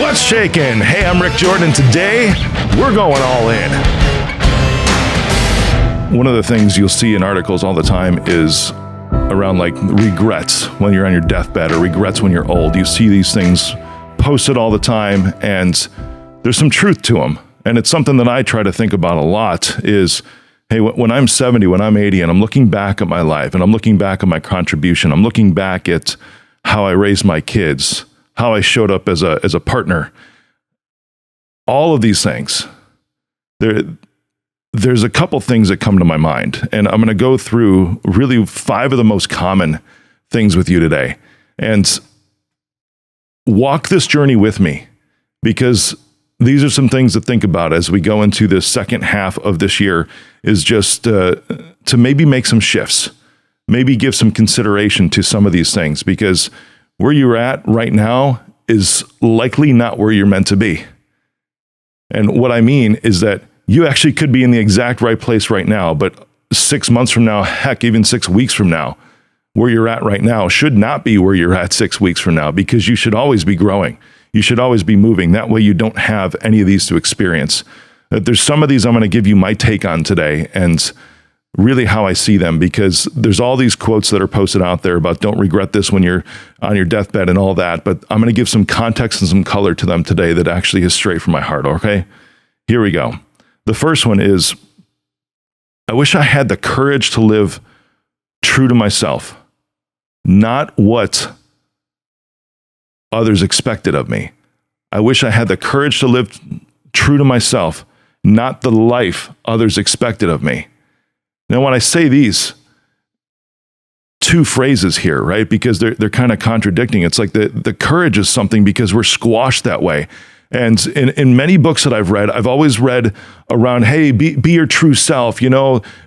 What's shaking? Hey, I'm Rick Jordan. Today, we're going all in. One of the things you'll see in articles all the time is around like regrets when you're on your deathbed or regrets when you're old. You see these things posted all the time, and there's some truth to them. And it's something that I try to think about a lot is, hey, when I'm 70, when I'm 80, and I'm looking back at my life, and I'm looking back at my contribution, I'm looking back at how I raised my kids, how I showed up as a partner, all of these things, there's a couple things that come to my mind, and I'm going to go through really 5 of the most common things with you today, and walk this journey with me, because these are some things to think about as we go into the second half of this year, is just to maybe make some shifts, maybe give some consideration to some of these things, because where you're at right now is likely not where you're meant to be. And what I mean is that you actually could be in the exact right place right now, but 6 months from now, heck, even 6 weeks from now, where you're at right now should not be where you're at 6 weeks from now, because you should always be growing. You should always be moving. That way you don't have any of these to experience. There's some of these I'm going to give you my take on today, and really how I see them, because there's all these quotes that are posted out there about don't regret this when you're on your deathbed and all that, but I'm going to give some context and some color to them today that actually is straight from my heart, okay? Here we go. The first one is, I wish I had the courage to live true to myself, not what others expected of me. I wish I had the courage to live true to myself, not the life others expected of me. Now, when I say these 2 phrases here, right, because they're kind of contradicting, it's like the courage is something because we're squashed that way. And in many books that I've read, I've always read around, hey, be your true self,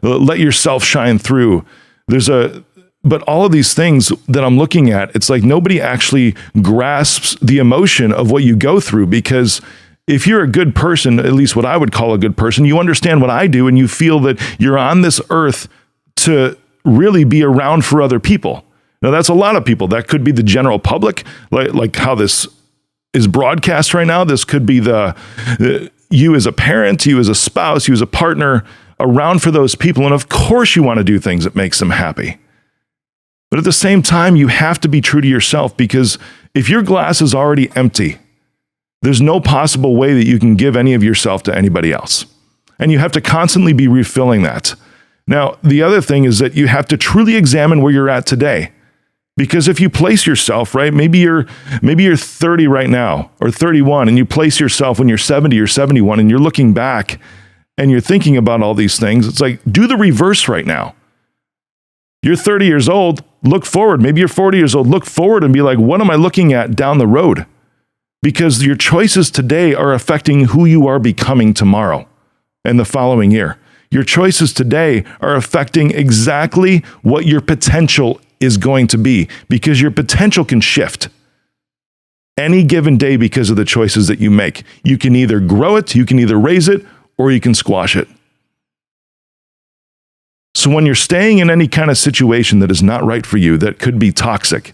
let yourself shine through. But all of these things that I'm looking at, it's like nobody actually grasps the emotion of what you go through, because if you're a good person, at least what I would call a good person, you understand what I do, and you feel that you're on this earth to really be around for other people. Now, that's a lot of people. That could be the general public, like how this is broadcast right now. This could be you as a parent, you as a spouse, you as a partner, around for those people. And of course you want to do things that makes them happy. But at the same time, you have to be true to yourself, because if your glass is already empty, there's no possible way that you can give any of yourself to anybody else. And you have to constantly be refilling that. Now, the other thing is that you have to truly examine where you're at today. Because if you place yourself, right, maybe you're 30 right now or 31, and you place yourself when you're 70 or 71, and you're looking back and you're thinking about all these things, it's like, do the reverse right now. You're 30 years old, look forward. Maybe you're 40 years old, look forward and be like, what am I looking at down the road? Because your choices today are affecting who you are becoming tomorrow and the following year. Your choices today are affecting exactly what your potential is going to be, because your potential can shift any given day because of the choices that you make. You can either grow it, you can either raise it, or you can squash it. So when you're staying in any kind of situation that is not right for you, that could be toxic,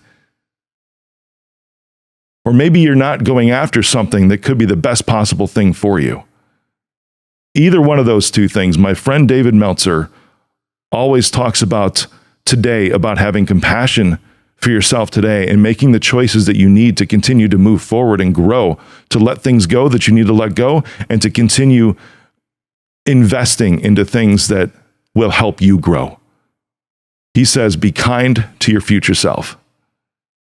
or maybe you're not going after something that could be the best possible thing for you. Either one of those 2 things, my friend David Meltzer always talks about today, about having compassion for yourself today and making the choices that you need to continue to move forward and grow, to let things go that you need to let go, and to continue investing into things that will help you grow. He says, be kind to your future self.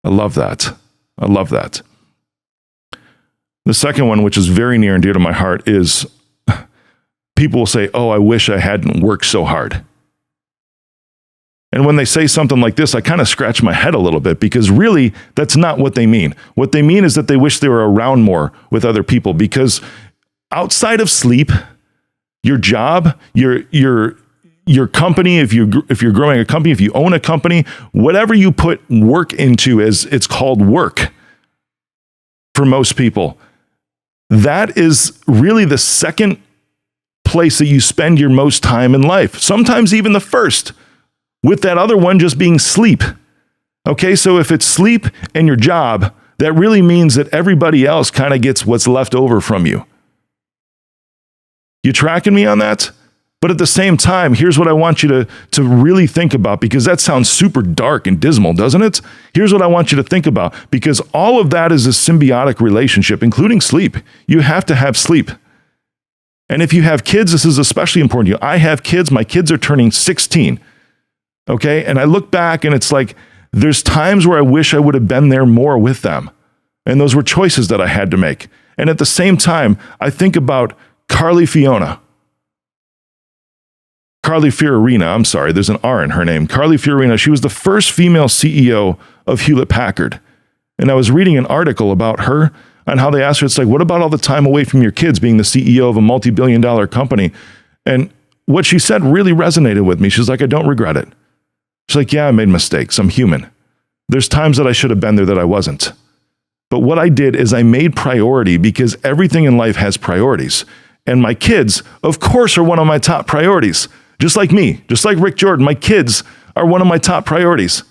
I love that. I love that. The second one, which is very near and dear to my heart, is people will say, oh, I wish I hadn't worked so hard. And when they say something like this, I kind of scratch my head a little bit, because really that's not what they mean. What they mean is that they wish they were around more with other people, because outside of sleep, your job, your company, if you're growing a company, if you own a company, whatever you put work into, as it's called work for most people, that is really the second place that you spend your most time in life. Sometimes even the first, with that other one just being sleep. Okay, so if it's sleep and your job, that really means that everybody else kind of gets what's left over from you. You tracking me on that? But at the same time, here's what I want you to really think about, because that sounds super dark and dismal, doesn't it? Here's what I want you to think about, because all of that is a symbiotic relationship, including sleep. You have to have sleep. And if you have kids, this is especially important to you. I have kids. My kids are turning 16. Okay? And I look back and it's like, there's times where I wish I would have been there more with them. And those were choices that I had to make. And at the same time, I think about Carly Fiorina, I'm sorry, there's an R in her name. Carly Fiorina, she was the first female CEO of Hewlett-Packard. And I was reading an article about her and how they asked her, it's like, what about all the time away from your kids being the CEO of a multi-billion-dollar company? And what she said really resonated with me. She's like, I don't regret it. She's like, yeah, I made mistakes. I'm human. There's times that I should have been there that I wasn't. But what I did is I made priority, because everything in life has priorities. And my kids, of course, are one of my top priorities. Just like me, just like Rick Jordan, my kids are one of my top priorities.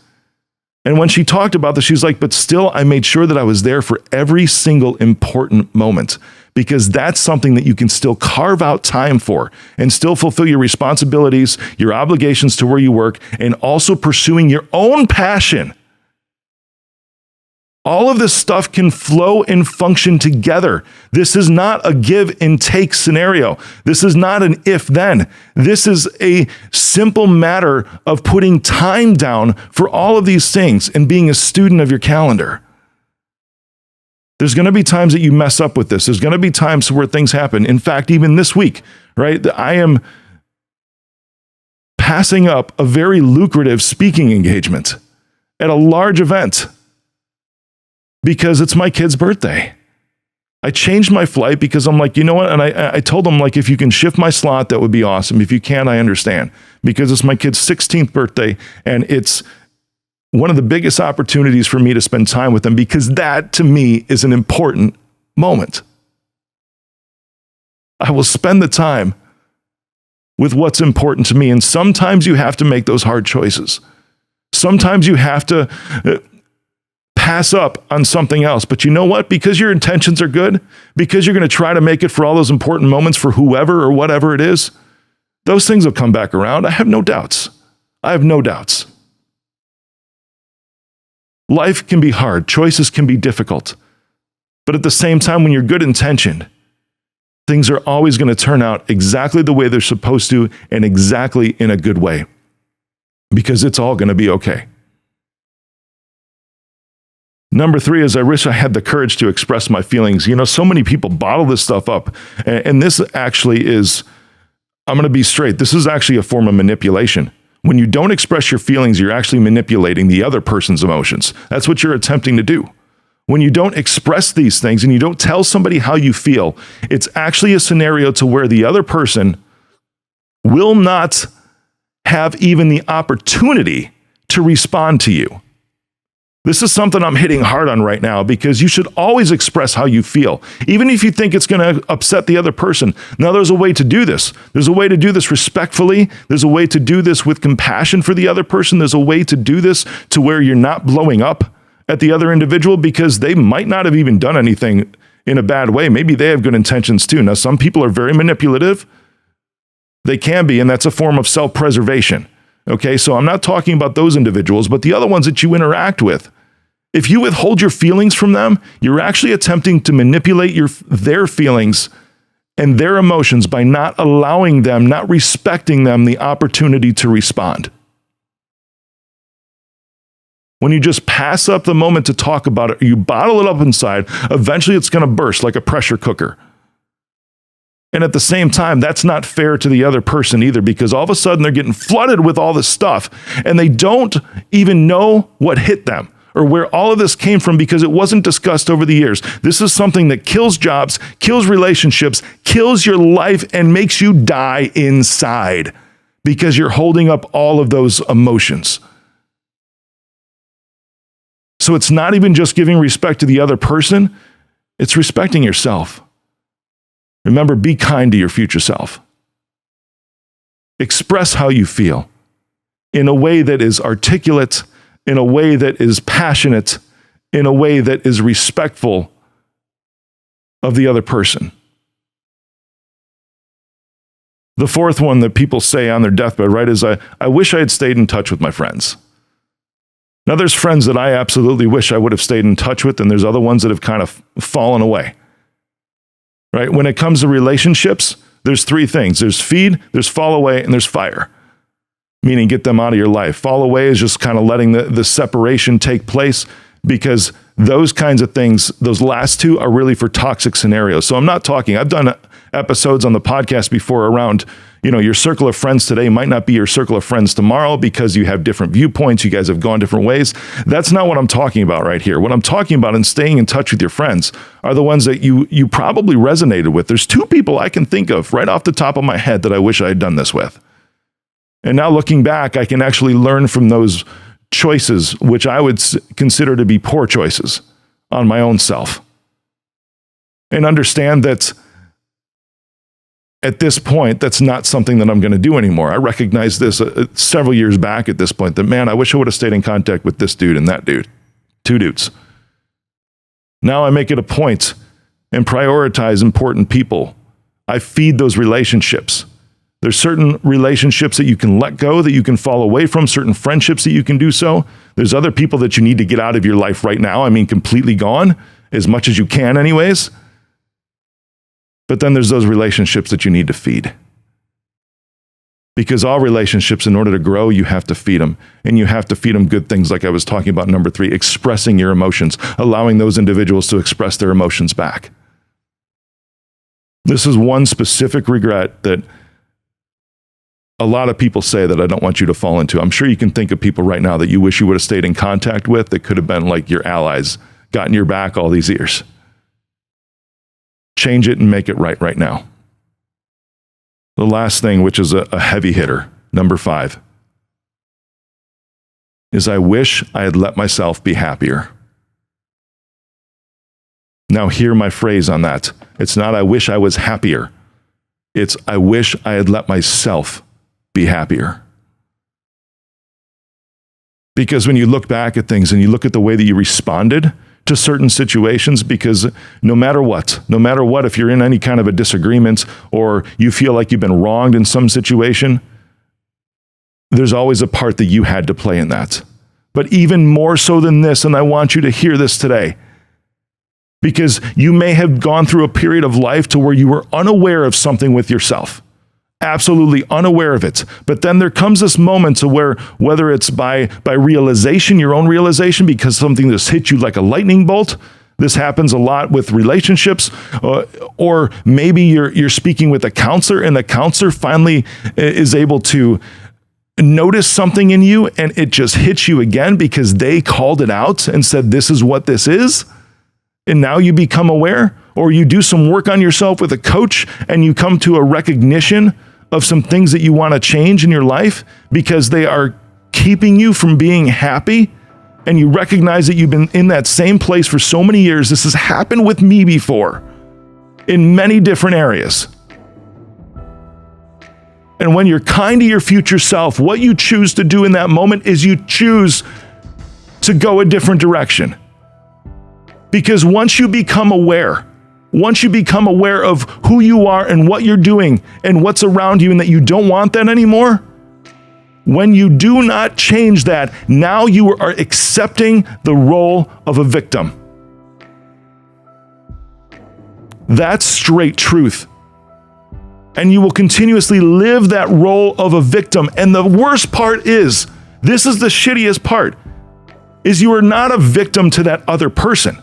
And when she talked about this, she's like, but still, I made sure that I was there for every single important moment, because that's something that you can still carve out time for and still fulfill your responsibilities, your obligations to where you work, and also pursuing your own passion. All of this stuff can flow and function together. This is not a give and take scenario. This is not an if then. This is a simple matter of putting time down for all of these things and being a student of your calendar. There's going to be times that you mess up with this. There's going to be times where things happen. In fact, even this week, right? I am passing up a very lucrative speaking engagement at a large event, because it's my kid's birthday. I changed my flight because I'm like, you know what? And I told them, like, if you can shift my slot, that would be awesome. If you can't, I understand, because it's my kid's 16th birthday. And it's one of the biggest opportunities for me to spend time with them, because that to me is an important moment. I will spend the time with what's important to me. And sometimes you have to make those hard choices. Sometimes you have to pass up on something else. But you know what? Because your intentions are good, because you're going to try to make it for all those important moments for whoever or whatever it is, those things will come back around. I have no doubts. I have no doubts. Life can be hard. Choices can be difficult. But at the same time, when you're good intentioned, things are always going to turn out exactly the way they're supposed to, and exactly in a good way, because it's all going to be okay. Number 3 is, I wish I had the courage to express my feelings. You know, so many people bottle this stuff up. And this actually is, I'm going to be straight, this is actually a form of manipulation. When you don't express your feelings, you're actually manipulating the other person's emotions. That's what you're attempting to do. When you don't express these things and you don't tell somebody how you feel, it's actually a scenario to where the other person will not have even the opportunity to respond to you. This is something I'm hitting hard on right now, because you should always express how you feel, even if you think it's going to upset the other person. Now, there's a way to do this. There's a way to do this respectfully. There's a way to do this with compassion for the other person. There's a way to do this to where you're not blowing up at the other individual, because they might not have even done anything in a bad way. Maybe they have good intentions too. Now, some people are very manipulative. They can be, and that's a form of self-preservation. Okay, so I'm not talking about those individuals, but the other ones that you interact with. If you withhold your feelings from them, you're actually attempting to manipulate their feelings and their emotions by not allowing them, not respecting them, the opportunity to respond. When you just pass up the moment to talk about it, or you bottle it up inside, eventually it's going to burst like a pressure cooker. And at the same time, that's not fair to the other person either, because all of a sudden they're getting flooded with all this stuff and they don't even know what hit them or where all of this came from, because it wasn't discussed over the years. This is something that kills jobs, kills relationships, kills your life, and makes you die inside because you're holding up all of those emotions. So it's not even just giving respect to the other person, it's respecting yourself. Remember, be kind to your future self. Express how you feel in a way that is articulate, in a way that is passionate, in a way that is respectful of the other person. The fourth one that people say on their deathbed, right, is I wish I had stayed in touch with my friends. Now, there's friends that I absolutely wish I would have stayed in touch with, and there's other ones that have kind of fallen away. Right? When it comes to relationships, there's three things. There's feed, there's fall away, and there's fire. Meaning get them out of your life. Fall away is just kind of letting the separation take place, because those kinds of things, those last two are really for toxic scenarios. So I'm not talking, I've done episodes on the podcast before around, your circle of friends today might not be your circle of friends tomorrow because you have different viewpoints. You guys have gone different ways. That's not what I'm talking about right here. What I'm talking about in staying in touch with your friends are the ones that you probably resonated with. There's two people I can think of right off the top of my head that I wish I had done this with. And now looking back, I can actually learn from those choices, which I would consider to be poor choices on my own self. And understand that at this point, that's not something that I'm going to do anymore. I recognized this several years back at this point, that, man, I wish I would have stayed in contact with this dude and that dude. Two dudes. Now I make it a point and prioritize important people. I feed those relationships. There's certain relationships that you can let go, that you can fall away from, certain friendships that you can do so. There's other people that you need to get out of your life right now. I mean, completely gone, as much as you can anyways. But then there's those relationships that you need to feed. Because all relationships, in order to grow, you have to feed them. And you have to feed them good things, like I was talking about, number 3, expressing your emotions, allowing those individuals to express their emotions back. This is one specific regret that a lot of people say that I don't want you to fall into. I'm sure you can think of people right now that you wish you would have stayed in contact with that could have been like your allies, gotten your back all these years. Change it and make it right now. The last thing, which is a heavy hitter, number 5, is I wish I had let myself be happier. Now hear my phrase on that. It's not I wish I was happier. It's I wish I had let myself be happier. Because when you look back at things and you look at the way that you responded to certain situations, because no matter what, if you're in any kind of a disagreement or you feel like you've been wronged in some situation, there's always a part that you had to play in that. But even more so than this, and I want you to hear this today, because you may have gone through a period of life to where you were unaware of something with yourself. Absolutely unaware of it. But then there comes this moment to where, whether it's by realization, your own realization, because something just hit you like a lightning bolt. This happens a lot with relationships, or maybe you're speaking with a counselor, and the counselor finally is able to notice something in you, and it just hits you again because they called it out and said, this is what this is. And now you become aware, or you do some work on yourself with a coach and you come to a recognition of some things that you want to change in your life because they are keeping you from being happy. And you recognize that you've been in that same place for so many years. This has happened with me before in many different areas. And when you're kind to your future self, what you choose to do in that moment is you choose to go a different direction. Because once you become aware of who you are and what you're doing and what's around you, and that you don't want that anymore, when you do not change that, now you are accepting the role of a victim. That's straight truth. And you will continuously live that role of a victim. And the worst part is, this is the shittiest part, is you are not a victim to that other person.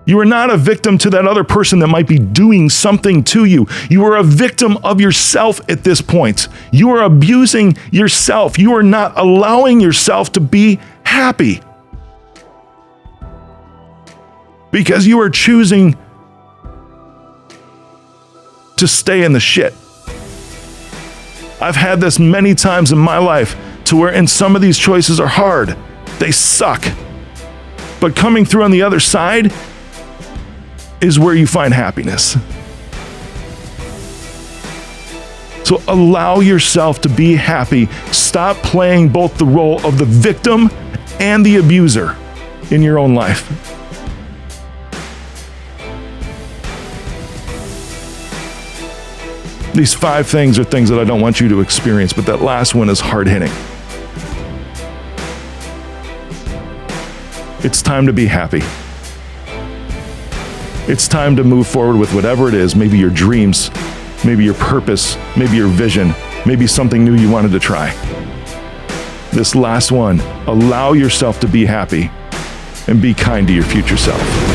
You are not a victim to that other person that might be doing something to you. You are a victim of yourself at this point. You are abusing yourself. You are not allowing yourself to be happy. Because you are choosing to stay in the shit. I've had this many times in my life to where, and some of these choices are hard. They suck. But coming through on the other side is where you find happiness. So allow yourself to be happy. Stop playing both the role of the victim and the abuser. in your own life. These 5 things are things that I don't want you to experience, but that last one is hard-hitting. It's time to be happy. It's time to move forward with whatever it is, maybe your dreams, maybe your purpose, maybe your vision, maybe something new you wanted to try. This last one, allow yourself to be happy and be kind to your future self.